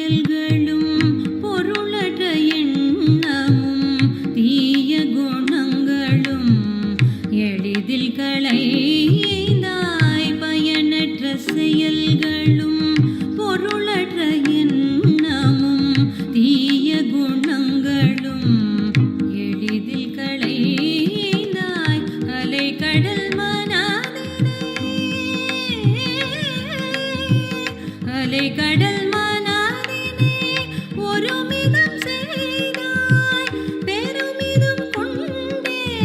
செயல்களும் பொருளற்ற எண்ணமும் தீய குணங்களும் எளிதில் களைந்தாய். பயனற்ற செயல்களும் பொருளற்ற எண்ணமும் தீய குணங்களும் எளிதில் களைந்தாய். அலைகடல் கடல் மனதினை ஒருமிதம் செய்தாய். பெருமிதம் கொண்டே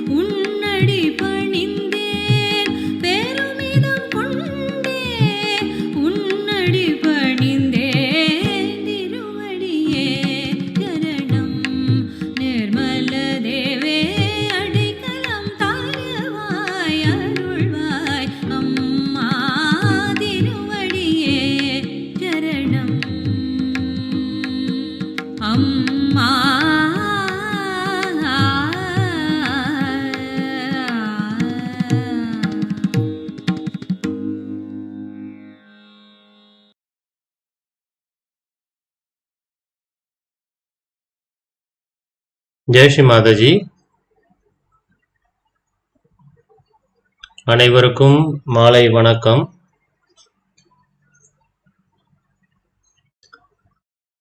உன்னடி பணிந்தேன். பெருமிதம் கொண்டே உன்னடி பணிந்தேன். திருவடியே சரணம் நிர்மல தேவே அடைக்கலம் தாரவாய் அருள்வாய் அம்மா. திருவடியே சரணம் அம்மா. जय श्री माता जी. அனைவருக்கும் மாலை வணக்கம்.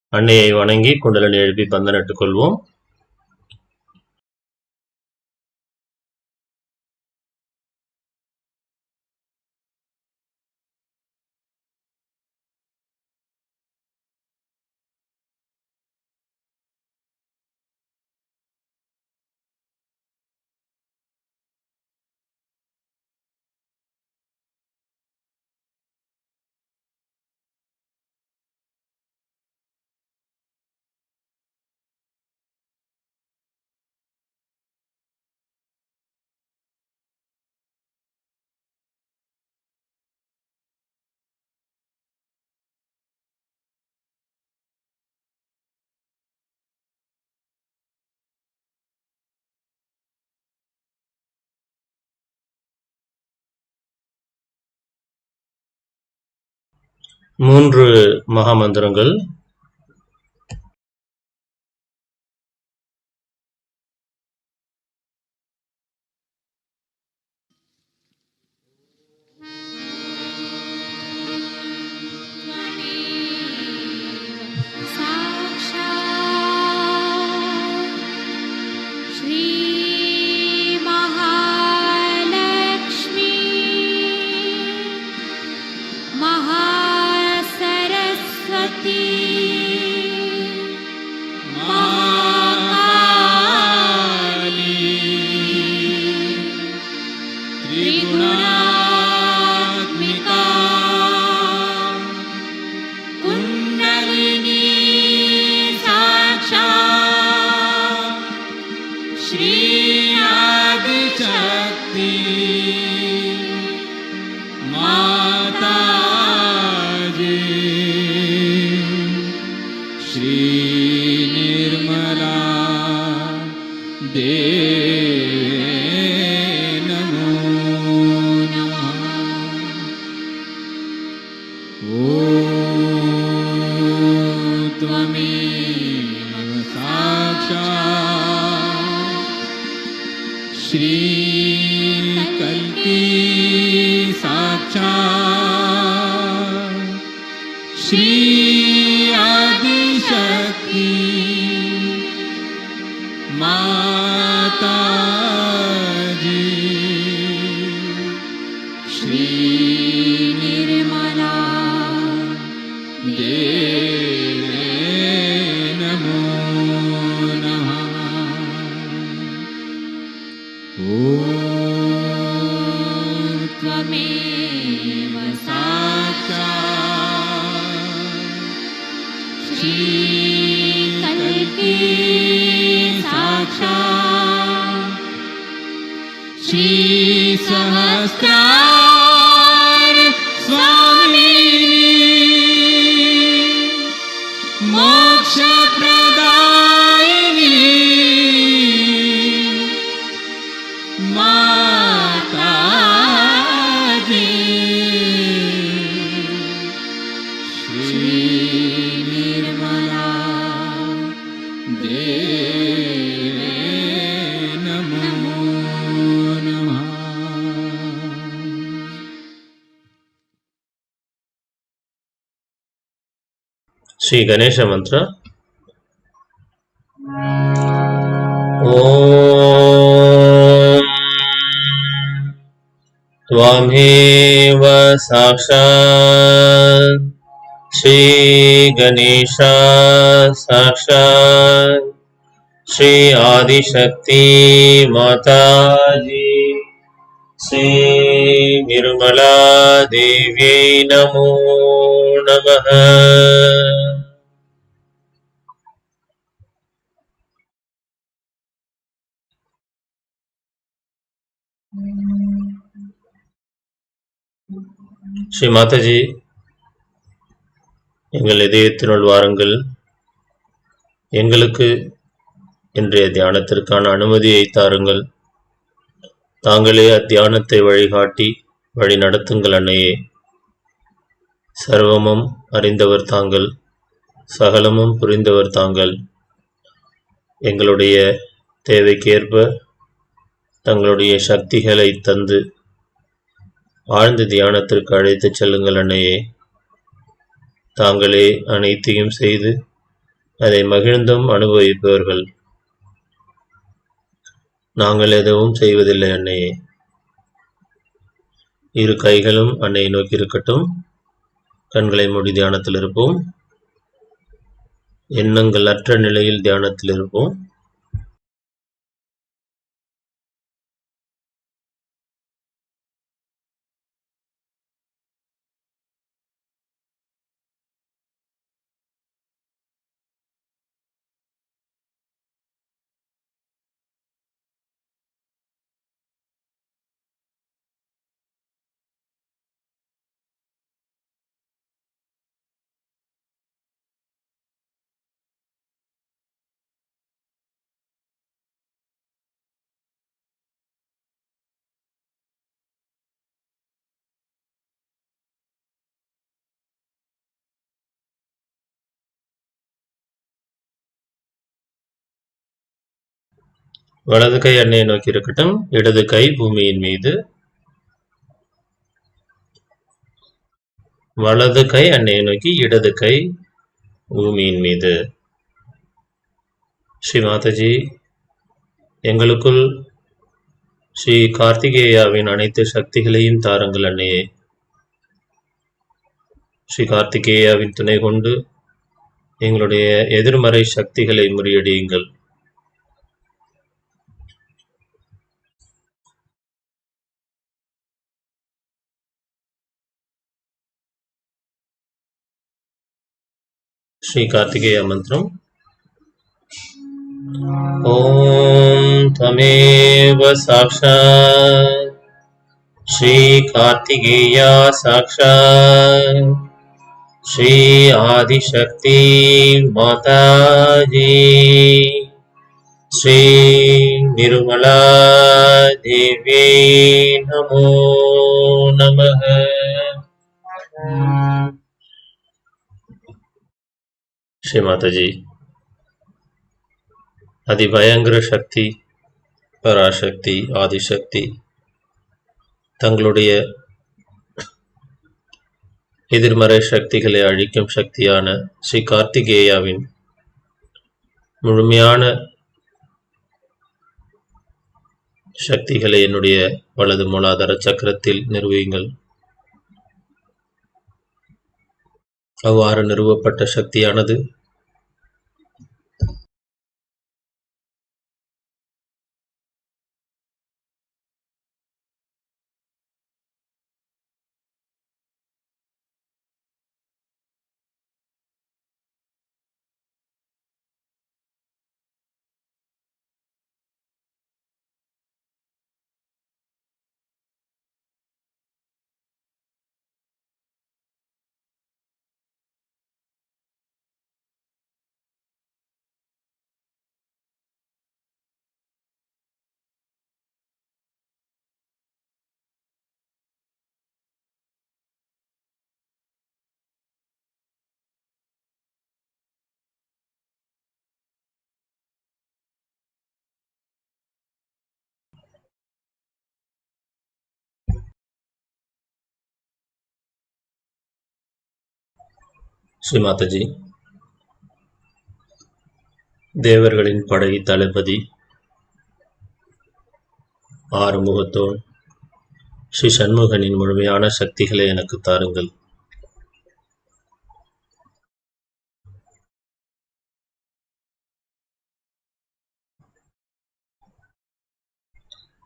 அன்னையை வணங்கி குண்டலினி எழுப்பி பந்தனிட்டுக் கொள்வோம். மூன்று மகாமந்திரங்கள். श्री निर्मला देवे नमो नमः। श्री गणेश मंत्र। ॐ त्वमेव साक्षात् श्री गणेशा साक्षात् श्री आदिशक्ति माताजी श्री निर्मला देव्यै नमो नमः। ஸ்ரீ மாதாஜி, எங்கள் இதயத்தினுள் வாருங்கள். எங்களுக்கு இன்றைய தியானத்திற்கான அனுமதியை தாருங்கள். தாங்களே அத்தியானத்தை வழிகாட்டி வழி நடத்துங்கள் அன்னையே. சர்வமும் அறிந்தவர் தாங்கள், சகலமும் புரிந்தவர் தாங்கள். எங்களுடைய தேவைக்கேற்ப தங்களுடைய சக்திகளை தந்து ஆழ்ந்த தியானத்திற்கு அழைத்துச் செல்லுங்கள் அன்னையே. தாங்களே அனைத்தையும் செய்து அதை மகிழ்ந்தும் அனுபவிப்பவர்கள். நாங்கள் எதுவும் செய்வதில்லை அன்னையே. இரு கைகளும் அன்னையை நோக்கி இருக்கட்டும். கண்களை மூடி தியானத்தில் இருப்போம். எண்ணங்கள் அற்ற நிலையில் தியானத்தில் இருப்போம். வலது கை அன்னையை நோக்கி இருக்கட்டும். இடது கை பூமியின் மீது. வலது கை அன்னையை நோக்கி, இடது கை பூமியின் மீது. ஸ்ரீ மாதாஜி, எங்களுக்குள் ஸ்ரீ கார்த்திகேயாவின் அனைத்து சக்திகளையும் தாருங்கள் அன்னையே. ஸ்ரீ கார்த்திகேயாவின் துணை கொண்டு எங்களுடைய எதிர்மறை சக்திகளை முறியடியுங்கள். श्री कार्तिकेय मंत्रम। ओम त्वमेव साक्षात् श्री कार्तिकेया साक्षात् श्री आदिशक्ति माताजी श्री निर्मला देवी नमो नमः। श्री माताजी, அதிபயங்கர சக்தி, பராசக்தி, ஆதிசக்தி தங்களுடைய எதிர்மறை சக்திகளை அழிக்கும் சக்தியான ஸ்ரீ கார்த்திகேயாவின் முழுமையான சக்திகளை என்னுடைய வலது மூலாதார சக்கரத்தில் நிறுவுங்கள். அவ்வாறு நிறுவப்பட்ட சக்தியானது ஸ்ரீமாதஜி, தேவர்களின் படை தளபதி ஆறுமுகத்தோன் ஸ்ரீ சண்முகனின் முழுமையான சக்திகளை எனக்கு தாருங்கள்.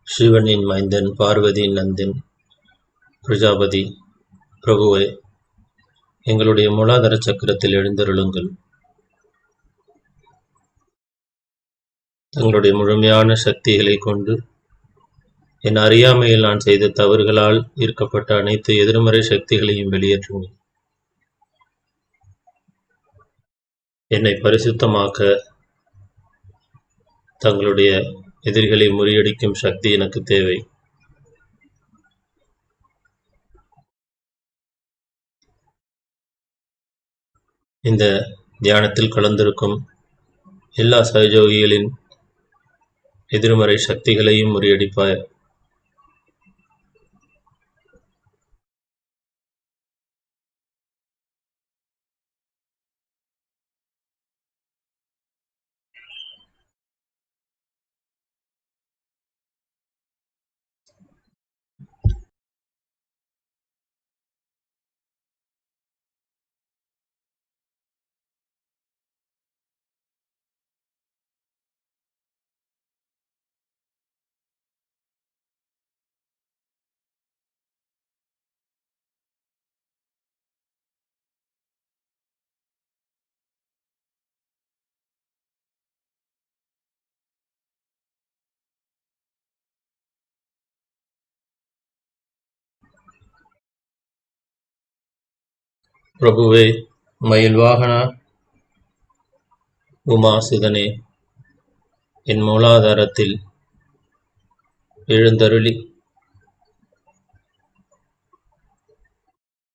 சிவனின் மைந்தன், பார்வதியின் நந்தன், பிரஜாபதி பிரபுவே, எங்களுடைய மூலாதார சக்கரத்தில் எழுந்தருளுங்கள். தங்களுடைய முழுமையான சக்திகளை கொண்டு என் அறியாமையில் நான் செய்த தவறுகளால் ஈர்க்கப்பட்ட அனைத்து எதிர்மறை சக்திகளையும் வெளியேற்றுங்கள். என்னை பரிசுத்தமாக்க தங்களுடைய எதிரிகளை முறியடிக்கும் சக்தி எனக்கு தேவை. இந்த தியானத்தில் கலந்திருக்கும் எல்லா சகஜோகிகளின் எதிர்மறை சக்திகளையும் முறியடிப்பாய். பிரபுவே, மயில் வாகனா உமாசுதனே, என் மூலாதாரத்தில் எழுந்தருளி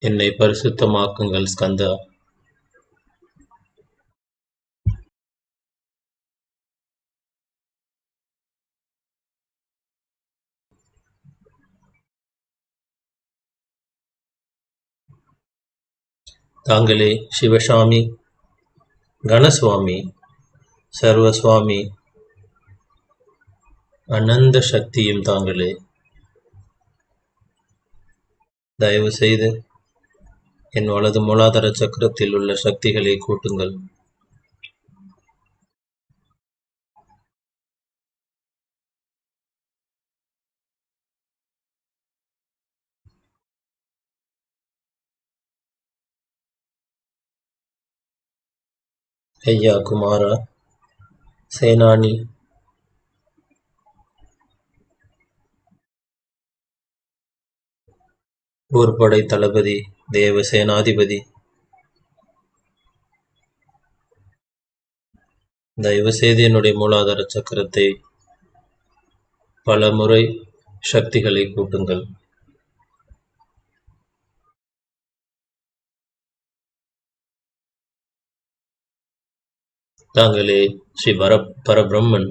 என்னை பரிசுத்தமாக்குங்கள். ஸ்கந்தா, தாங்களே சிவசாமி, கணசுவாமி, சர்வசுவாமி, அனந்த சக்தியும் தாங்களே. தயவு செய்து என் வலது மூலாதார சக்கரத்தில் உள்ள சக்திகளை கூட்டுங்கள். ஐயா குமாரா, சேனானி, போர்படை தளபதி, தேவ சேனாதிபதி, தயவு செய்து என்னுடைய மூலாதார சக்கரத்தை பல முறை சக்திகளை கூட்டுங்கள். தாங்களே ஸ்ரீ பரபிரம்மன்,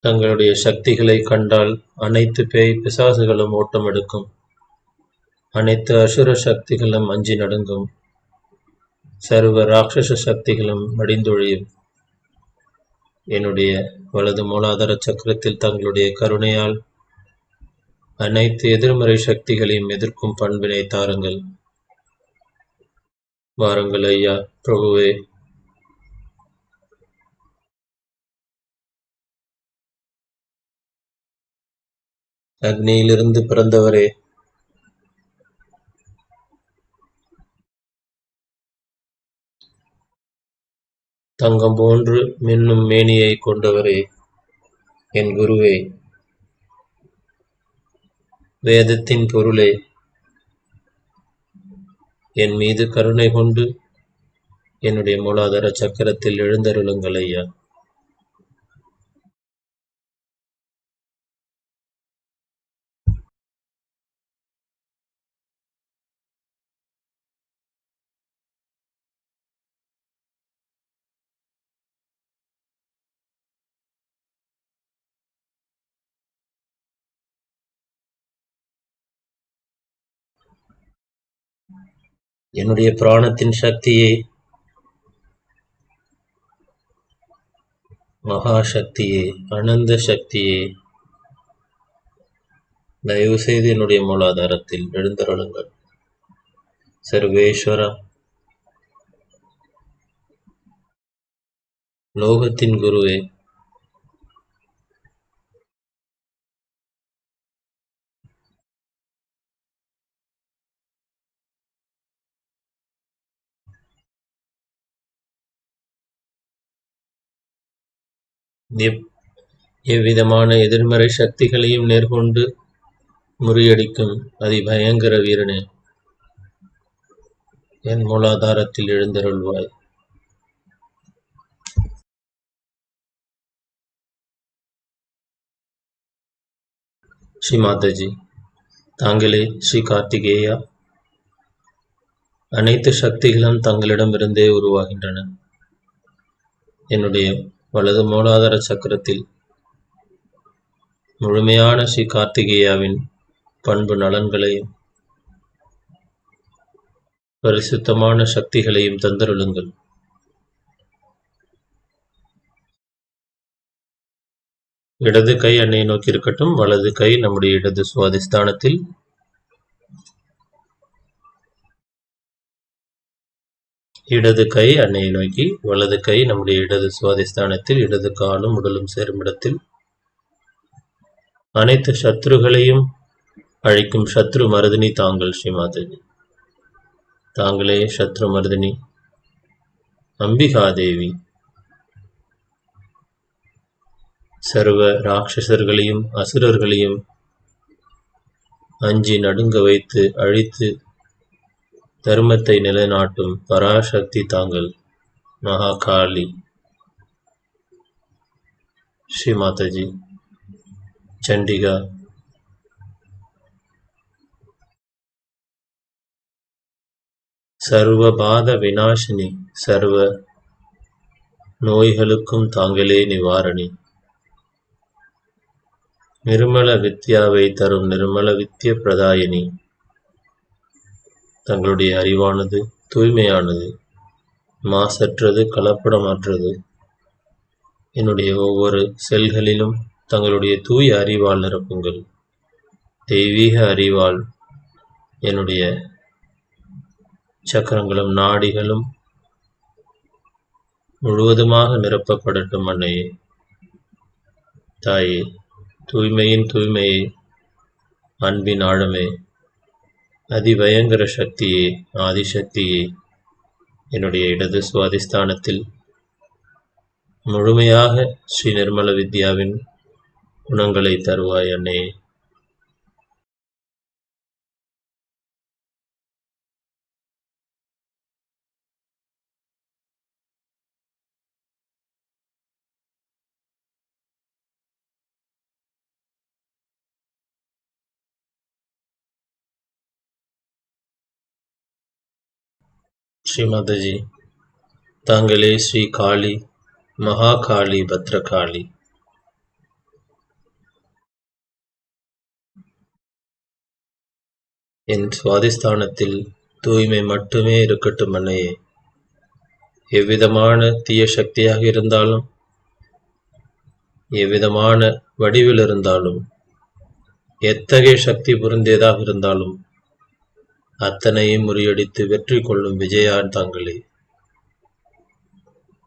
தங்களுடைய சக்திகளை கண்டால் அனைத்து பேய் பிசாசுகளும் ஓட்டம் எடுக்கும். அனைத்து அசுர சக்திகளும் அஞ்சி நடுங்கும். சர்வ ராட்சச சக்திகளும் மடிந்தொழியும். என்னுடைய வலது மூலாதார சக்கரத்தில் தங்களுடைய கருணையால் அனைத்து எதிர்மறை சக்திகளையும் எதிர்க்கும் பண்பினை தாருங்கள். வாருங்கள் ஐயா பிரபுவே. அக்னியிலிருந்து பிறந்தவரே, தங்கம் போன்று மின்னும் மேனியை கொண்டவரே, என் குருவே, வேதத்தின் பொருளே, என் மீது கருணை கொண்டு என்னுடைய மூலாதார சக்கரத்தில் எழுந்தருளுங்கள் ஐயா. என்னுடைய பிராணத்தின் சக்தியே, மகாசக்தியே, அனந்த சக்தியே, தயவு செய்து என்னுடைய மூலாதாரத்தில் எழுந்தருளுங்கள். சர்வேஸ்வரா, லோகத்தின் குருவே, எவ்விதமான எதிர்மறை சக்திகளையும் நேர்கொண்டு முறியடிக்கும் அதிபயங்கர வீரனே, என் மூலாதாரத்தில் எழுந்தருள்வாய். ஸ்ரீ மாதாஜி, தாங்களே ஸ்ரீ கார்த்திகேயா. அனைத்து சக்திகளும் தங்களிடமிருந்தே உருவாகின்றன. என்னுடைய வலது மூலாதார சக்கரத்தில் முழுமையான ஸ்ரீ கார்த்திகேயாவின் பண்பு நலன்களையும் பரிசுத்தமான சக்திகளையும் தந்தருளுங்கள். இடது கை அன்னையை நோக்கி இருக்கட்டும். வலது கை நம்முடைய இடது சுவாதிஸ்தானத்தில். இடது கை அன்னையை நோக்கி, வலது கை நம்முடைய இடது சுவாதிஸ்தானத்தில், இடது காலும் உடலும் சேரும் இடத்தில். அனைத்து சத்ருகளையும் அழிக்கும் சத்ரு மருதினி தாங்கள் ஸ்ரீ மாதாஜி. தாங்களே சத்ரு மருதினி அம்பிகாதேவி. சர்வ ராட்சசர்களையும் அசுரர்களையும் அஞ்சி நடுங்க வைத்து அழித்து தர்மத்தை நிலைநாட்டும் பராசக்தி தாங்கள் மகாகாளி ஸ்ரீ மாதாஜி. சண்டிகா, சர்வபாத விநாசினி, சர்வ நோய்களுக்கும் தாங்களே நிவாரணி. நிர்மல வித்யாவை தரும் நிர்மல வித்ய பிரதாயினி. தங்களுடைய அறிவானது தூய்மையானது, மாசற்றது, கலப்படமற்றது. என்னுடைய ஒவ்வொரு செல்களிலும் தங்களுடைய தூய அறிவால் நிரப்புங்கள். தெய்வீக அறிவால் என்னுடைய சக்கரங்களும் நாடிகளும் முழுவதுமாக நிரப்பப்படட்டும். அன்னையே, தாயே, தூய்மையின் தூய்மையே, அன்பின் ஆழமே, அதிபயங்கர சக்தியே, ஆதிசக்தியே, என்னுடைய இடது சுவாதிஸ்தானத்தில் முழுமையாக ஸ்ரீ நிர்மல வித்யாவின் குணங்களை தருவாய் அன்னையே. ஸ்ரீ மாதாஜி, தாங்களே ஸ்ரீ காளி, மகாகாளி, பத்ரகாளி. என் சுவாதிஸ்தானத்தில் தூய்மை மட்டுமே இருக்கட்டும் அன்னையே. எவ்விதமான தீய சக்தியாக இருந்தாலும், எவ்விதமான வடிவில் இருந்தாலும், எத்தகைய சக்தி பொருந்தியதாக இருந்தாலும் அத்தனையும் முறியடித்து வெற்றி கொள்ளும் விஜயான் தாங்களே.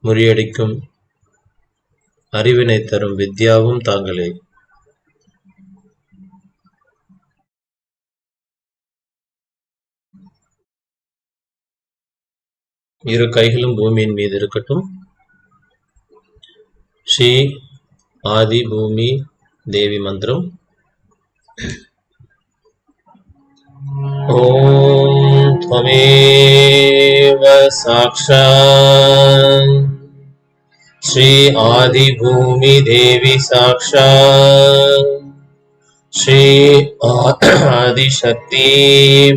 முறியடிக்கும் அறிவினை தரும் வித்யாவும் தாங்களே. இரு கைகளும் பூமியின் மீது இருக்கட்டும். ஸ்ரீ ஆதி பூமி தேவி மந்திரம். ஓம் त्वमेव साक्षात् श्री आदि भूमि देवी साक्षात् श्री आदिशक्ति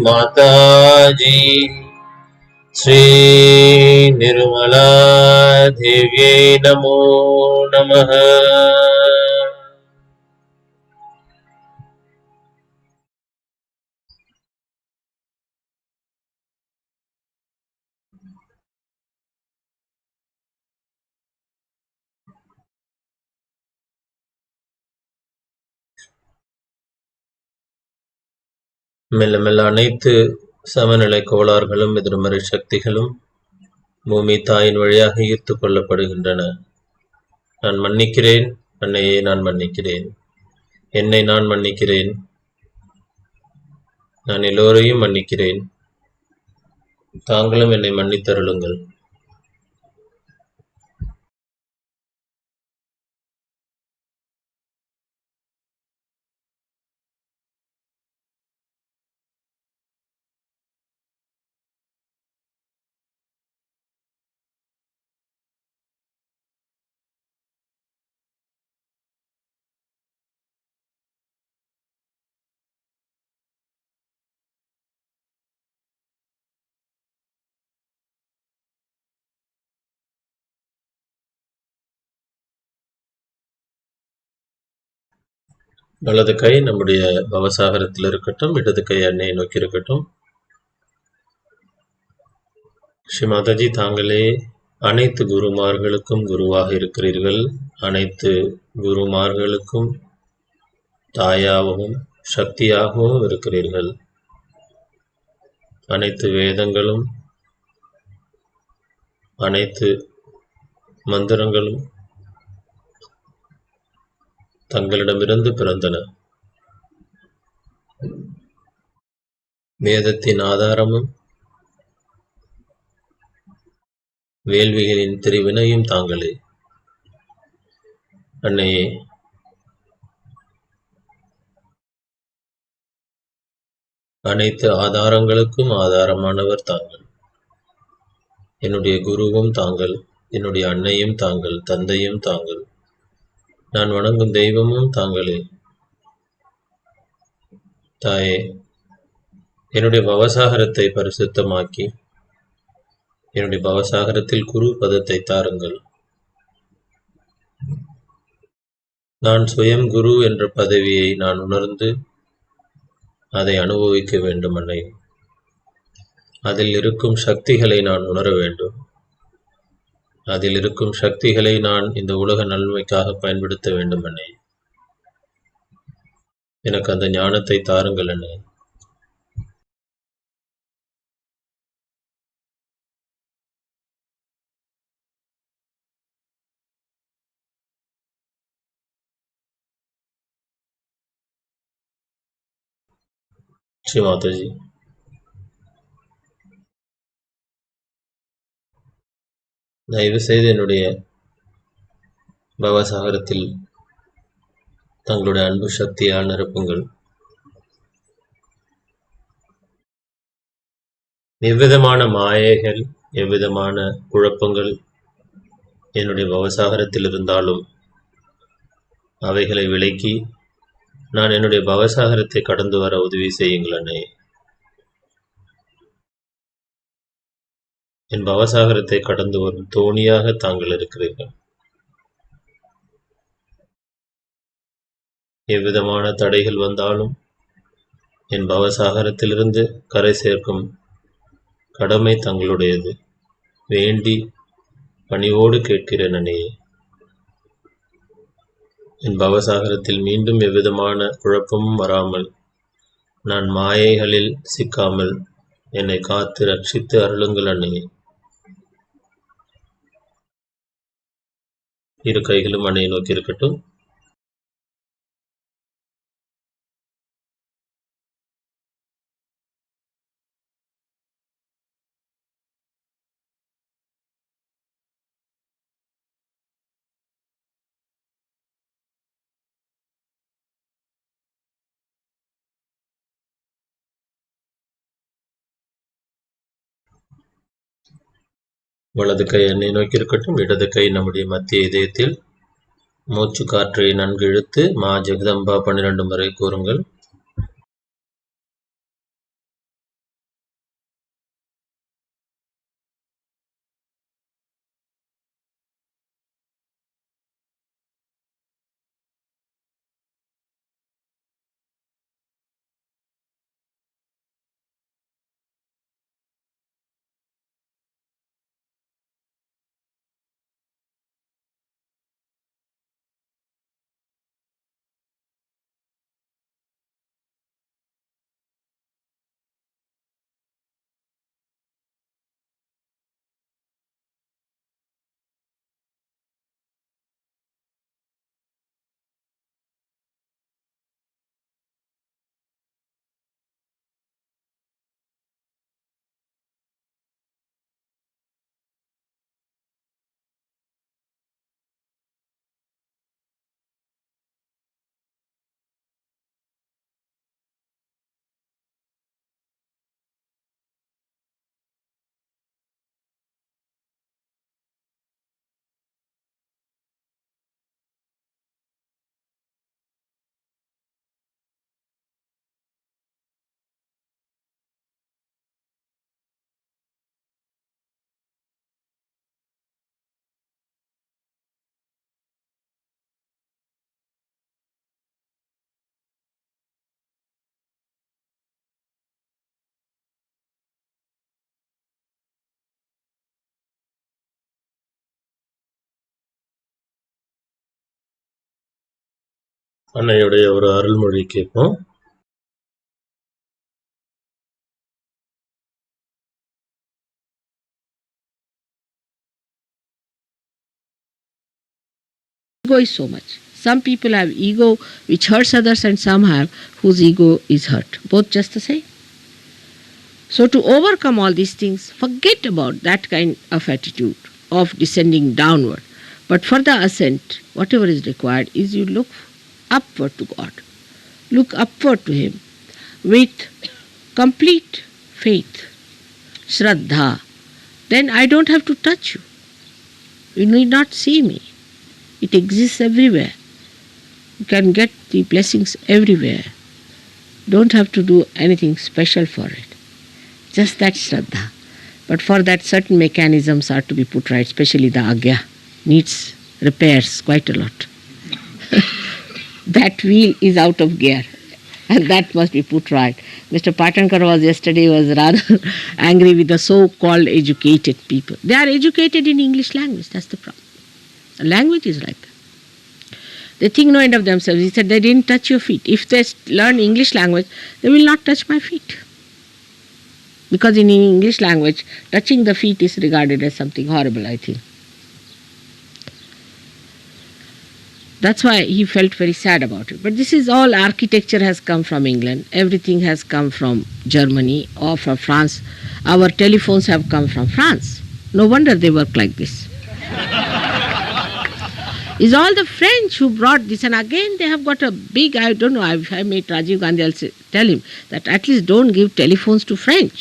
माताजी श्री निर्मला देव्यै नमो नमः। மெல்ல மெல்ல அனைத்து சமநிலை கோளாறுகளும் எதிர்மறை சக்திகளும் பூமி தாயின் வழியாக ஈர்த்து கொள்ளப்படுகின்றன. நான் மன்னிக்கிறேன், அன்னையே நான் மன்னிக்கிறேன், என்னை நான் மன்னிக்கிறேன், நான் எல்லோரையும் மன்னிக்கிறேன், தாங்களும் என்னை மன்னித்தருளுங்கள். வலது கை நம்முடைய பவசாகரத்தில் இருக்கட்டும், இடது கை அன்னையை நோக்கி இருக்கட்டும். ஸ்ரீ மாதாஜி, தாங்களே அனைத்து குருமார்களுக்கும் குருவாக இருக்கிறீர்கள். அனைத்து குருமார்களுக்கும் தாயாகவும் சக்தியாகவும் இருக்கிறீர்கள். அனைத்து வேதங்களும் அனைத்து மந்திரங்களும் தங்களிடமிருந்து பிறந்தன. வேதத்தின் ஆதாரமும் வேள்விகளின் திரிவினையும் தாங்களே. அன்னையே, அனைத்து ஆதாரங்களுக்கும் ஆதாரமானவர் தாங்கள். என்னுடைய குருவும் தாங்கள், என்னுடைய அன்னையும் தாங்கள், தந்தையும் தாங்கள், நான் வணங்கும் தெய்வமும் தாங்களே. தாயே, என்னுடைய பவசாகரத்தை பரிசுத்தமாக்கி என்னுடைய பவசாகரத்தில் குரு பதத்தை தாருங்கள். நான் சுயம் குரு என்ற பதவியை நான் உணர்ந்து அதை அனுபவிக்க வேண்டும் அன்னை. அதில் இருக்கும் சக்திகளை நான் உணர வேண்டும். அதில் இருக்கும் சக்திகளை நான் இந்த உலக நன்மைக்காக பயன்படுத்த வேண்டும் அன்னை. எனக்கு அந்த ஞானத்தை தாருங்கள் அன்னை. ஸ்ரீ மாதாஜி, தயவு செய்து என்னுடைய பவசாகரத்தில் தங்களுடைய அன்பு சக்தியால் நிரப்புங்கள். எவ்விதமான மாயைகள், எவ்விதமான குழப்பங்கள் என்னுடைய பவசாகரத்தில் இருந்தாலும் அவைகளை விலக்கி நான் என்னுடைய பவசாகரத்தை கடந்து வர உதவி செய்யுங்கள் அன்னை. என் பவசாகரத்தை கடந்து வரும் தோணியாக தாங்கள் இருக்கிறீர்கள். எவ்விதமான தடைகள் வந்தாலும் என் பவசாகரத்திலிருந்து கரை சேர்க்கும் கடமை தங்களுடையது. வேண்டி பணிவோடு கேட்கிறேன் அன்னையே. என் பவசாகரத்தில் மீண்டும் எவ்விதமான குழப்பமும் வராமல், நான் மாயைகளில் சிக்காமல் என்னை காத்து ரட்சித்து அருளுங்கள் அன்னையே. இரு கைகளும் அன்னையை நோக்கி இருக்கட்டும். வலது கை அன்னை நோக்கி இருக்கட்டும். இடது கை நம்முடைய மத்திய இதயத்தில் மூச்சு காற்றை நன்கு இழுத்து மா ஜெகதம்பா 12 முறை கூறுங்கள். அன்னையுடைய ஒரு அருள்மொழி கேட்போம். Ego is so much. Some people have ego which hurts others, and some have whose ego is hurt. Both just the same. So to overcome all these things, forget about that kind of attitude of descending downward. But for the ascent, whatever is required is you look upward to God. Look upward to Him with complete faith, Shraddha. Then I don't have to touch you. You need not see me. It exists everywhere. You can get the blessings everywhere. Don't have to do anything special for it. Just that Shraddha. But for that, certain mechanisms are to be put right, especially the Agya. Needs repairs quite a lot. That wheel is out of gear, and that must be put right. Mr. Patankar was rather angry with the so-called educated people. They are educated in English language, that's the problem. The language is like that. They think no end of themselves. He said they didn't touch your feet. If they learn English language, they will not touch my feet. Because in English language, touching the feet is regarded as something horrible, I think. That's why he felt very sad about it. But this is all architecture has come from England. Everything has come from Germany or from France. Our telephones have come from France. No wonder they work like this. It's all the French who brought this, and again they have got a big, I don't know, if I meet Rajiv Gandhi, I'll tell him that at least don't give telephones to French.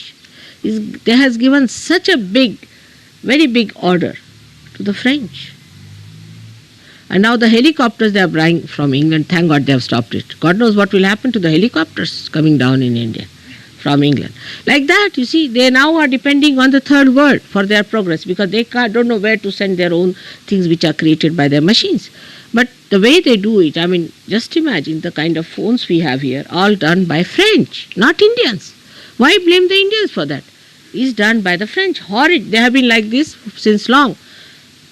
They has given such a big, very big order to the French. And now the helicopters they are buying from England, thank God they have stopped it. God knows what will happen to the helicopters coming down in India from England. Like that, you see, they now are depending on the third world for their progress because they don't know where to send their own things which are created by their machines. But the way they do it, I mean, just imagine the kind of phones we have here, all done by French, not Indians. Why blame the Indians for that? It's done by the French. Horrid. They have been like this since long.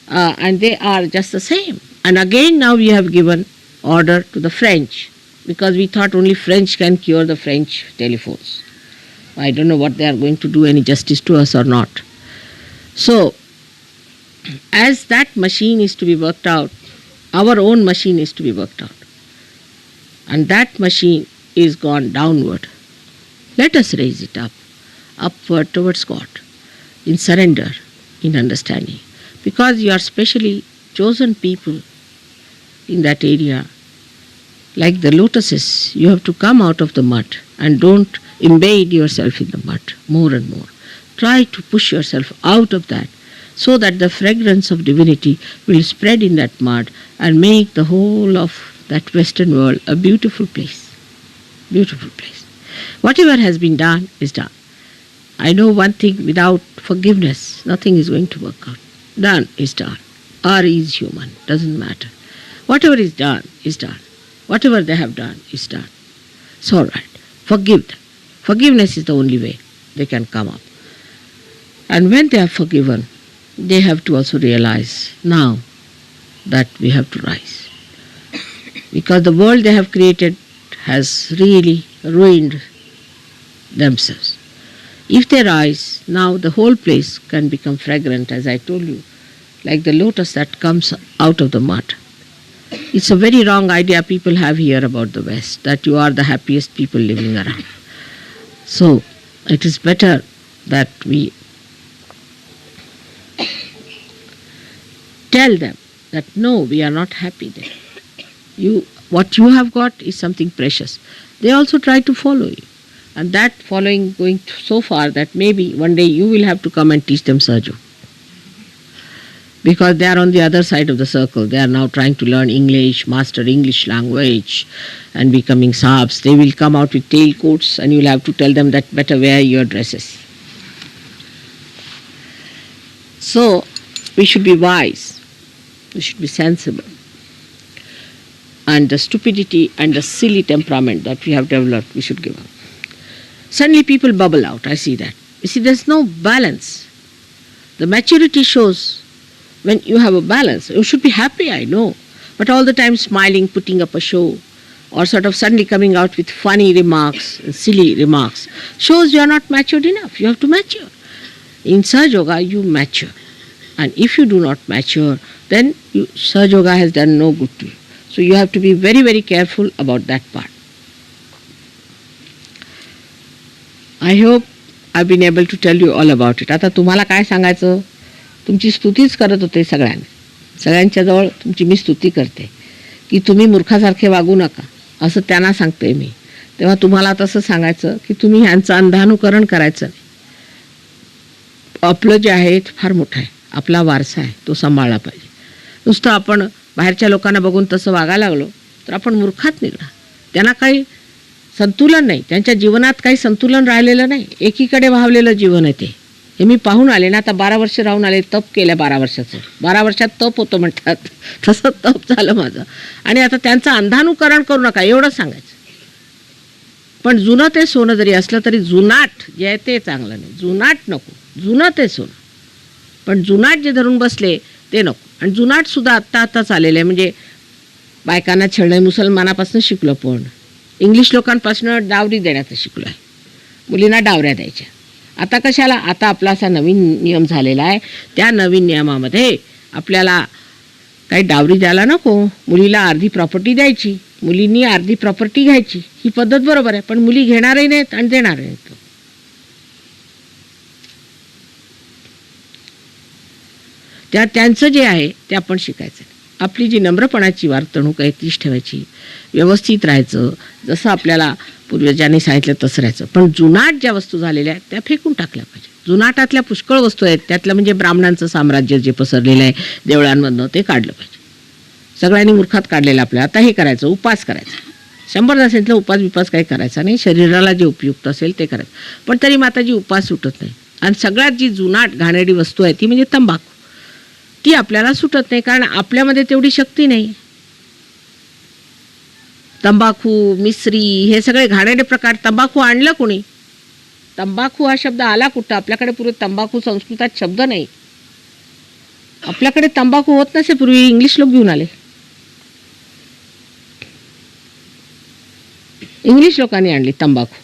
And they are just the same. And again now we have given order to the French because we thought only French can cure the French telephones. I don't know what they are going to do any justice to us or not. So, as that machine is to be worked out, our own machine is to be worked out. And that machine is gone downward. Let us raise it up, upward towards God, in surrender, in understanding. Because you are specially chosen people in that area, like the lotuses, you have to come out of the mud and don't embed yourself in the mud more and more. Try to push yourself out of that so that the fragrance of divinity will spread in that mud and make the whole of that Western world a beautiful place. Beautiful place. Whatever has been done is done. I know one thing, without forgiveness, nothing is going to work out. Done is done. Or is human, doesn't matter. Whatever is done is done. Whatever they have done is done. It's all right. Forgive them. Forgiveness is the only way they can come up. And when they are forgiven, they have to also realize now that we have to rise. Because the world they have created has really ruined themselves. If they rise, now the whole place can become fragrant, as I told you, like the lotus that comes out of the mud. It's a very wrong idea people have here about the West, that you are the happiest people living around. So, it is better that we tell them that no, we are not happy there. What you have got is something precious. They also try to follow you. And that following going so far that maybe one day you will have to come and teach them Sarju. Because they are on the other side of the circle. They are now trying to learn English, master English language and becoming Saabs. They will come out with tailcoats and you will have to tell them that better wear your dresses. So, we should be wise. We should be sensible. And the stupidity and the silly temperament that we have developed, we should give up. Suddenly people bubble out, I see that. You see, there's no balance. The maturity shows when you have a balance. You should be happy, I know. But all the time smiling, putting up a show, or sort of suddenly coming out with funny remarks, silly remarks, shows you are not matured enough. You have to mature. In Sahaja Yoga, you mature. And if you do not mature, then Sahaja Yoga has done no good to you. So you have to be very, very careful about that part. I hope I've been able to tell you all about it. आता तुम्हाला काय सांगायचं, तुमची स्तुतीच करत होते सगळ्यांच्या जवळ तुमची मी स्तुती करते की तुम्ही मूर्खासारखे वागू नका असं त्यांना सांगते मी. तेव्हा तुम्हाला तसं सांगायचं की तुम्ही ह्यांचं अंधानुकरण करायचं नाही. आपलं जे आहे ते फार मोठं आहे, आपला वारसा आहे, तो सांभाळला पाहिजे. नुसतं आपण बाहेरच्या लोकांना बघून तसं वागायला लागलो तर आपण मूर्खात निघणार. त्यांना काही संतुलन नाही, त्यांच्या जीवनात काही संतुलन राहिलेलं नाही, एकीकडे वाहवलेलं जीवन आहे ते. हे मी पाहून आले ना, आता 12 वर्ष राहून आले, तप केलं 12 वर्षाचं. 12 वर्षात तप होतं म्हणतात, तसं तप झालं माझं. आणि आता त्यांचं अंधानुकरण करू नका एवढं सांगायचं. पण जुनं ते सोनं जरी असलं तरी जुनाट जे आहे ते चांगलं नाही. जुनाट नको, जुनं ते सोनं. पण जुनाट जे धरून बसले ते नको. आणि जुनाटसुद्धा आत्ता आलेलं आहे. म्हणजे बायकांना छळणं मुसलमानापासून शिकलो, पण इंग्लिश लोकांपासून डावरी देण्याचं शिकलो आहे. मुलींना डावऱ्या द्यायच्या. आता कशाला, आता आपला असा नवीन नियम झालेला आहे. त्या नवीन नियमामध्ये आपल्याला काही डावरी द्यायला नको, मुलीला अर्धी प्रॉपर्टी द्यायची, मुलींनी अर्धी प्रॉपर्टी घ्यायची. ही पद्धत बरोबर आहे, पण मुली घेणारही नाहीत आणि देणारही नाहीत. त्यांचं जे आहे ते आपण शिकायचं. आपली जी नम्रपणाची वर्तणूक आहे तीच ठेवायची, व्यवस्थित राहायचं, जसं आपल्याला पूर्वजांनी सांगितलं तसं राहायचं. पण जुनाट ज्या वस्तू झालेल्या आहेत त्या फेकून टाकल्या पाहिजे. जुनाटातल्या पुष्कळ वस्तू आहेत, त्यातलं म्हणजे ब्राह्मणांचं साम्राज्य जे पसरलेलं आहे देवळांमधनं ते काढलं पाहिजे. सगळ्यांनी मूर्खात काढलेलं आपलं. आता हे करायचं, उपास करायचा. 100 तासांतला उपास काही करायचा नाही, शरीराला जे उपयुक्त असेल ते करायचं. पण तरी माताजी उपास सुटत नाही. आणि सगळ्यात जी जुनाट घाणेरडी वस्तू आहे ती म्हणजे तंबाखू. ती आपल्याला सुटत नाही, कारण आपल्यामध्ये तेवढी शक्ती नाही. तंबाखू, मिश्री, हे सगळे घाणेरडे प्रकार. तंबाखू आणलं कोणी? तंबाखू हा शब्द आला कुठं? आपल्याकडे पूर्वी तंबाखू संस्कृतात शब्द नाही. आपल्याकडे तंबाखू होत नसे पूर्वी, इंग्लिश लोक घेऊन आले. इंग्लिश लोकांनी आणली तंबाखू,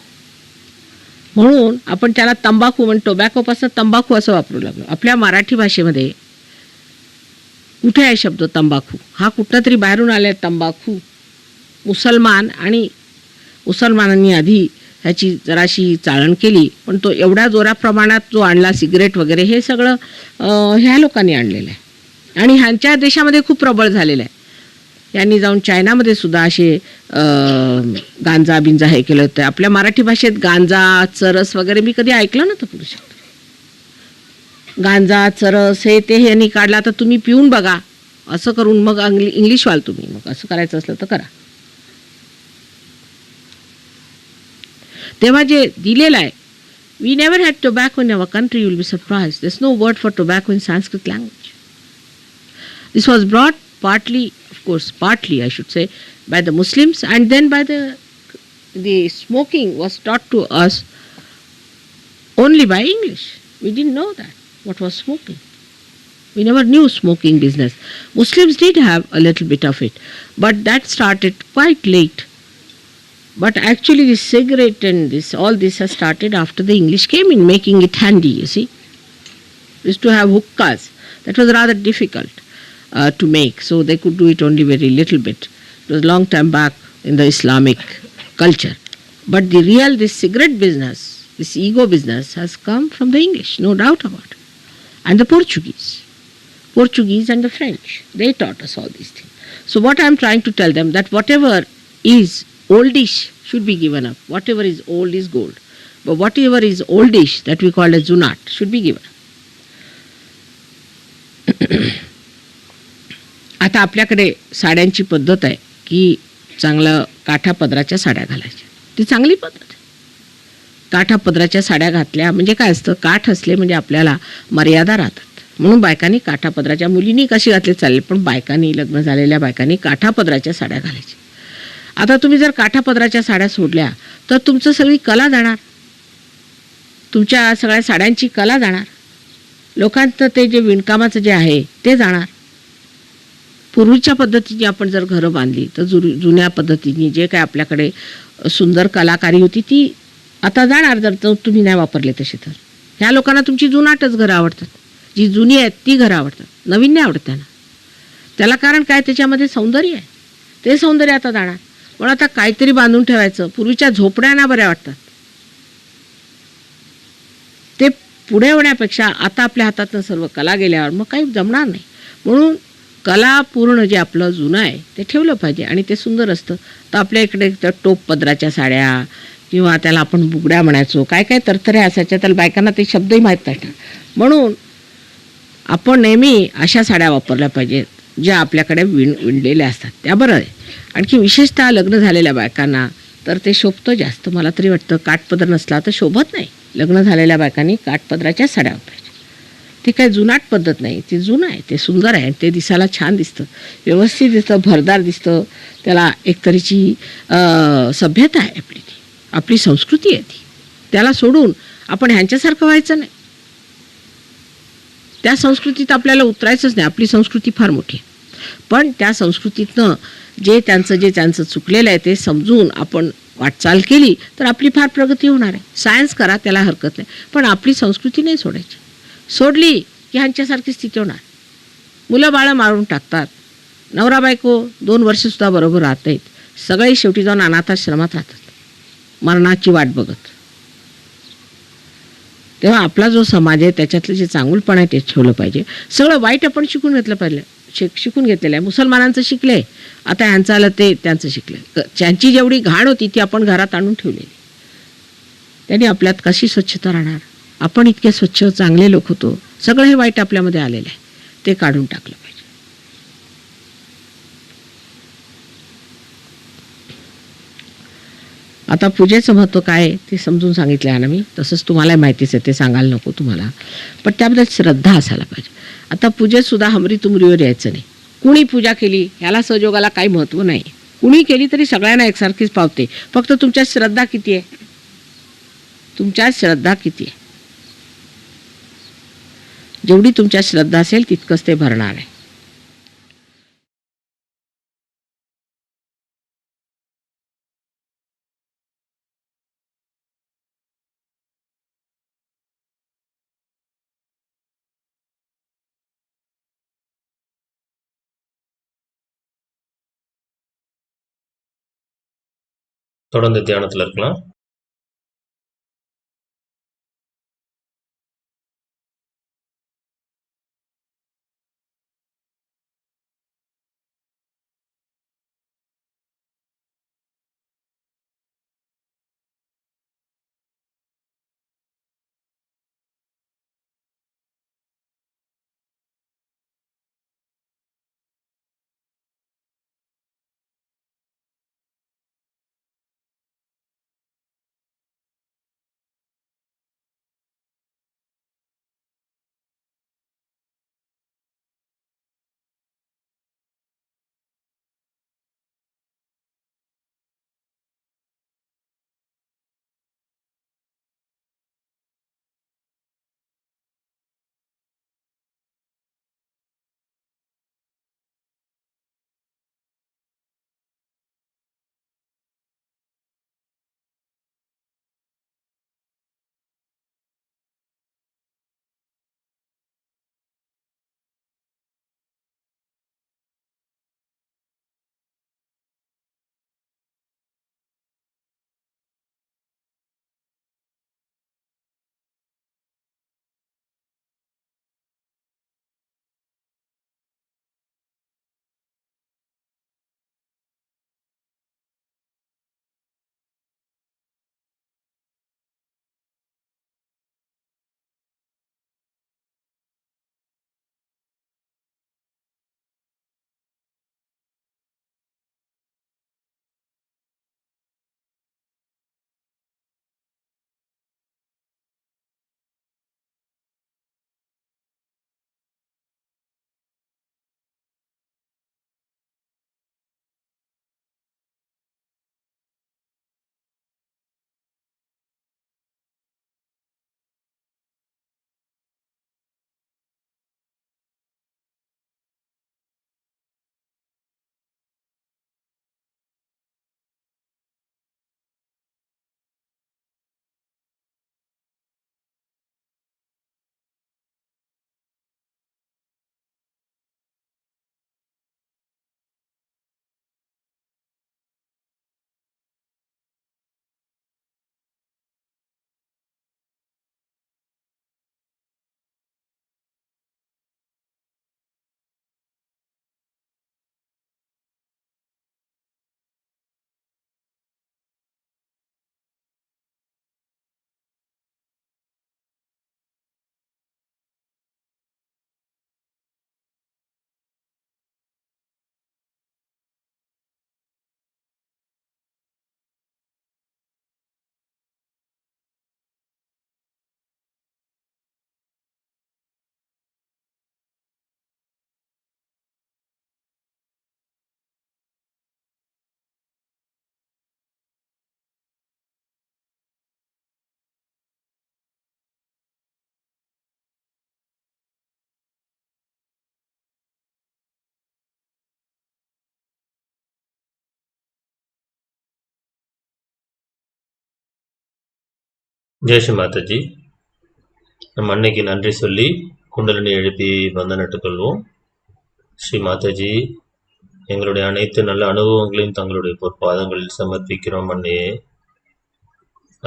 म्हणून आपण त्याला तंबाखू म्हणतो. टोबॅकोपासून तंबाखू असं वापरू लागलो. आपल्या मराठी भाषेमध्ये कुठे आहे शब्द तंबाखू? हा कुठला तरी बाहेरून आलाय तंबाखू. मुसलमानांनी आधी ह्याची जराशी चाळण केली, पण तो एवढ्या जोरा प्रमाणात जो आणला, सिगरेट वगैरे, हे सगळं ह्या लोकांनी आणलेलं आहे. आणि ह्यांच्या देशामध्ये खूप प्रबळ झालेलं आहे. यांनी जाऊन चायनामध्ये सुद्धा असे गांजा बिंजा हे केलं होतं. आपल्या मराठी भाषेत गांजा, चरस वगैरे मी कधी ऐकलं नव्हतं पुरुष. गांजा, चरस हे ते ह्यांनी काढला. तर तुम्ही पिऊन बघा, असं करून मग इंग्लिश वाल तुम्ही. मग असं करायचं असलं तर करा. तेव्हा जे दिलेलं आहे, we never had tobacco in our country, you will be surprise. There is no word for tobacco in Sanskrit language. This was brought partly, of course, partly I should say, by the Muslims, and then by the smoking was taught to us only by English. We didn't know what was smoking. We never knew smoking business. Muslims did have a little bit of it, but that started quite late. But actually the cigarette and all this has started after the English came in, making it handy, you see. We used to have hookahs. That was rather difficult to make, so they could do it only very little bit. It was a long time back in the Islamic culture. But this cigarette business, this ego business has come from the English, no doubt about it. And the Portuguese and the French, they taught us all these things. So what I am trying to tell them, that whatever is oldish should be given up. Whatever is old is gold. But whatever is oldish, that we call as zunat, should be given up. आता आपल्याकडे साड्यांची पद्धत आहे की चांगलं काठापदराच्या साड्या घालायच्या. ती चांगली पद्धत आहे. काठापदराच्या साड्या घातल्या म्हणजे काय असतं, काठ असले म्हणजे आपल्याला मर्यादा राहतात. म्हणून बायकांनी काठापदराच्या, मुलींनी कशी घातली चालेल, पण बायकांनी, लग्न झालेल्या बायकांनी काठापदराच्या साड्या घालायच्या. आता तुम्ही जर काठापदराच्या साड्या सोडल्या तर तुमचं सगळी कला जाणार, तुमच्या सगळ्या साड्यांची कला जाणार, लोकांचं ते जे विणकामाचं जे आहे ते जाणार. पूर्वीच्या पद्धतीने आपण जर घरं बांधली तर जुन्या पद्धतीने जे काय आपल्याकडे सुंदर कलाकारी होती ती आता जाणार जर तुम्ही नाही वापरले तसे. तर ह्या लोकांना तुमची जुनाटच घरं आवडतात, जी जुनी आहेत ती घरं आवडतात, नवीन नाही आवडत त्यांना. त्याला कारण काय, त्याच्यामध्ये सौंदर्य आहे, ते सौंदर्य आता जाणार. पण आता काहीतरी बांधून ठेवायचं. पूर्वीच्या झोपड्यांना बऱ्या वाटतात, ते पुढे होण्यापेक्षा आता आपल्या हातातनं सर्व कला गेल्यावर मग काही जमणार नाही. म्हणून कला पूर्ण जे आपलं जुनं आहे ते ठेवलं पाहिजे आणि ते सुंदर असतं. तर आपल्या इकडे तर टोप पदराच्या साड्या किंवा त्याला आपण बुगड्या म्हणायचो, काय काय तरतऱ्या असायच्या, त्याला बायकांना ते शब्दही माहीत नाही. म्हणून आपण नेहमी अशा साड्या वापरल्या पाहिजेत ज्या आपल्याकडे विणलेल्या असतात, त्या बरं आहे. आणखी विशेषतः लग्न झालेल्या बायकांना तर ते शोभतं जास्त. मला तरी वाटतं काठपदर नसला तर शोभत नाही. लग्न झालेल्या बायकांनी काठपदराच्या साड्या वापरायच्या. ती काही जुनाट पद्धत नाही, ती जुनं आहे, ते सुंदर आहे, ते दिसायला छान दिसतं, व्यवस्थित दिसतं, भरदार दिसतं. त्याला एक तऱ्हेची सभ्यता आहे आपली, ती आपली संस्कृती आहे ती. त्याला सोडून आपण ह्यांच्यासारखं व्हायचं नाही. त्या संस्कृतीत आपल्याला उतरायचंच नाही. आपली संस्कृती फार मोठी आहे, पण त्या संस्कृतीतनं जे त्यांचं चुकलेलं आहे ते समजून आपण वाटचाल केली तर आपली फार प्रगती होणार आहे. सायन्स करा, त्याला हरकत नाही, पण आपली संस्कृती नाही सोडायची. सोडली की ह्यांच्यासारखी स्थिती होणार. मुलं बाळं मारून टाकतात, नवरा बायको 2 वर्षसुद्धा बरोबर राहत नाहीत, सगळे शेवटी जाऊन अनाथाश्रमात राहतात मरणाची वाट बघत. तेव्हा आपला जो समाज आहे त्याच्यातलं जे चांगुलपण आहे ते ठेवलं पाहिजे. सगळं वाईट आपण शिकून घेतलं पाहिजे, शिकून घेतलेलं आहे. मुसलमानांचं शिकले, आता ह्यांचं आलं ते त्यांचं शिकले. त्यांची जेवढी घाण होती ती आपण घरात आणून ठेवलेली. त्यांनी आपल्यात कशी स्वच्छता राहणार. आपण इतके स्वच्छ चांगले लोक होतो, सगळं हे वाईट आपल्यामध्ये आलेलं आहे, ते काढून टाकलं पाहिजे. आता पूजेचं महत्त्व काय आहे ते समजून सांगितलं आहे ना मी, तसंच तुम्हाला माहितीच आहे, ते सांगायला नको तुम्हाला, पण त्याबद्दल श्रद्धा असायला पाहिजे. आता पूजेतसुद्धा हमरी तुमरीवर यायचं नाही. कुणी पूजा केली ह्याला सहयोगाला काही महत्त्व नाही. कुणी केली तरी सगळ्यांना एकसारखीच पावते. फक्त तुमच्यात श्रद्धा किती आहे, तुमच्यात श्रद्धा किती आहे. जेवढी तुमच्यात श्रद्धा असेल तितकंच ते भरणार आहे. தொடர்ந்து தியானத்தில் இருக்கலாம். ஜெய் ஸ்ரீ மாதாஜி. நம்ம அன்னைக்கு நன்றி சொல்லி குண்டலினி எழுப்பி வந்தனட்டு கொள்வோம். ஸ்ரீ மாதாஜி, எங்களுடைய அனைத்து நல்ல அனுபவங்களையும் தங்களுடைய பொற்பாதங்களில் சமர்ப்பிக்கிறோம். அன்னையே,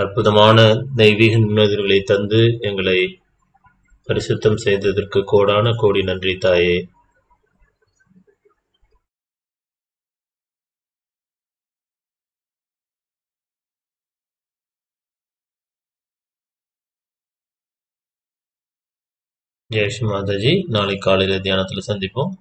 அற்புதமான தெய்வீக நிம்மதிகளை தந்து எங்களை பரிசுத்தம் செய்ததற்கு கோடான கோடி நன்றி தாயே. ஜெய் ஸ்ரீ மாதாஜி. நாளை காலையில் தியானத்தில் சந்திப்போம்.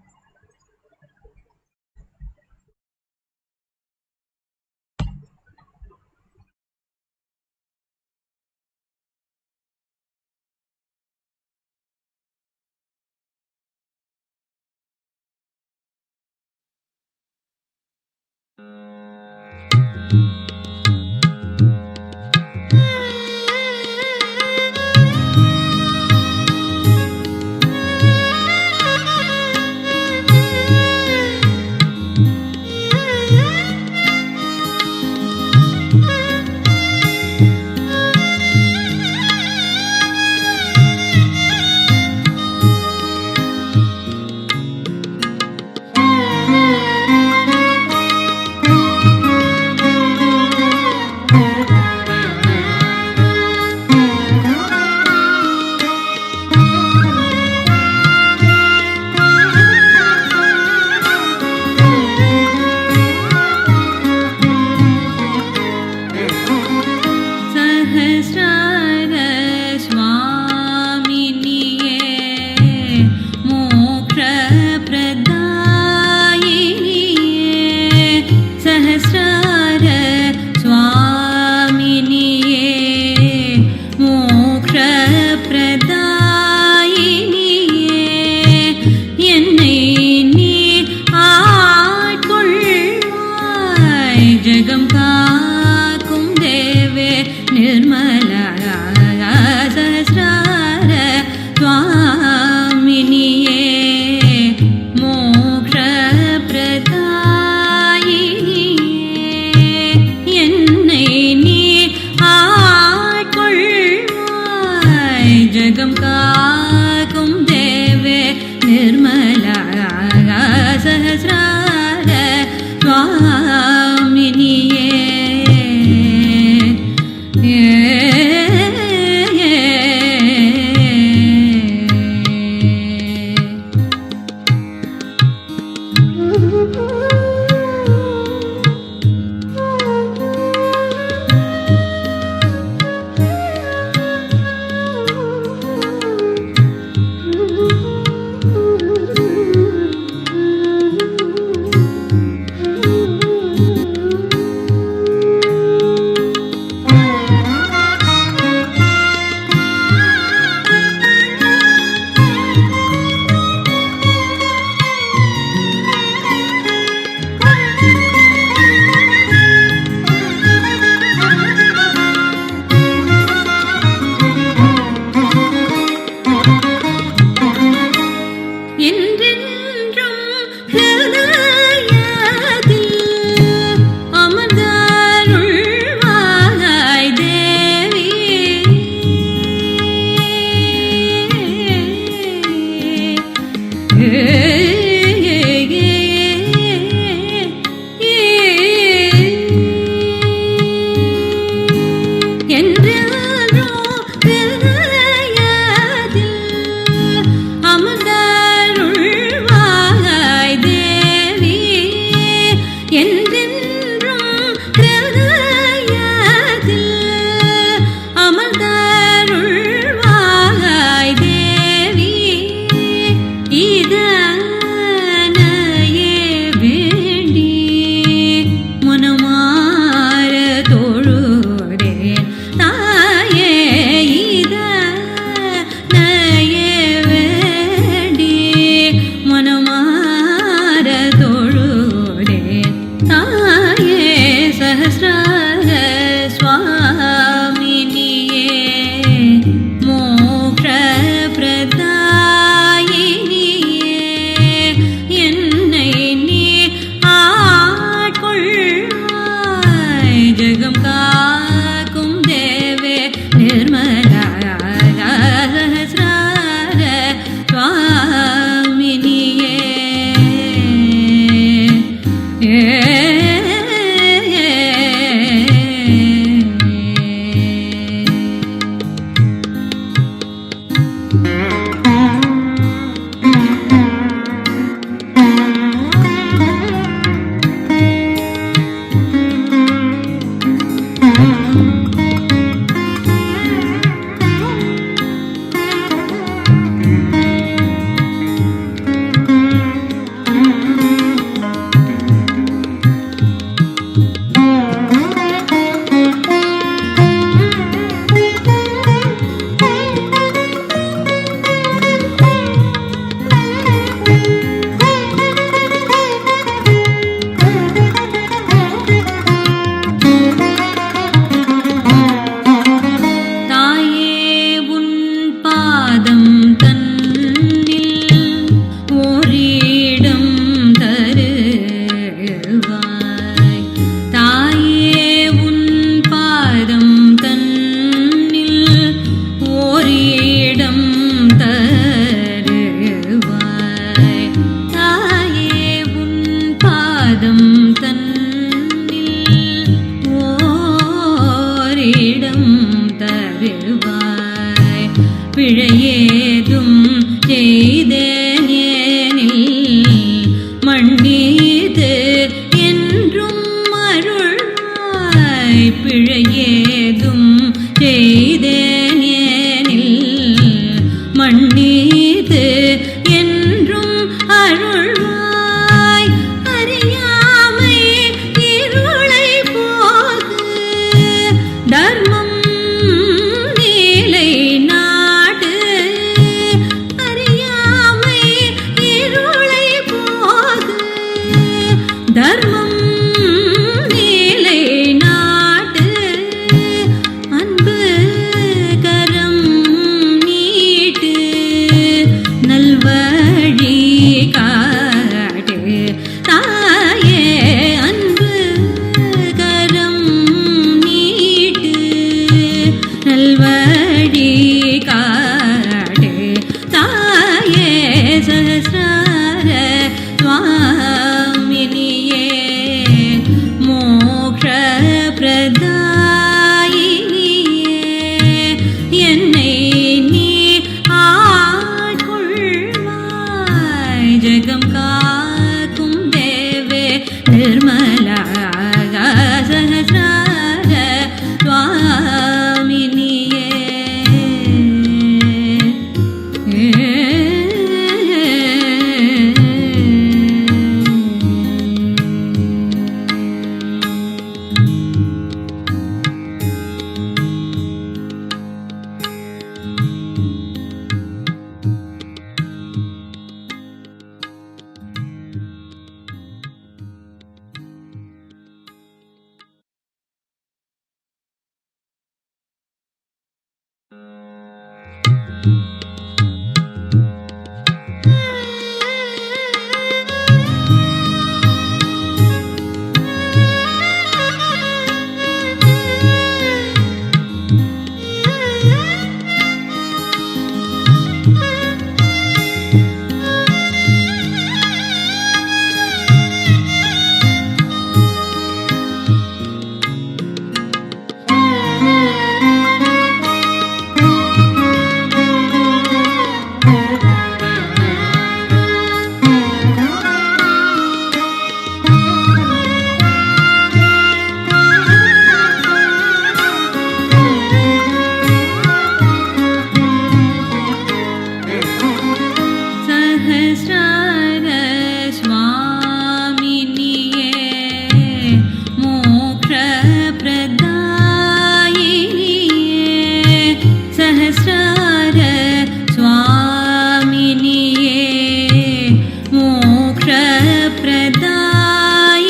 Thank you.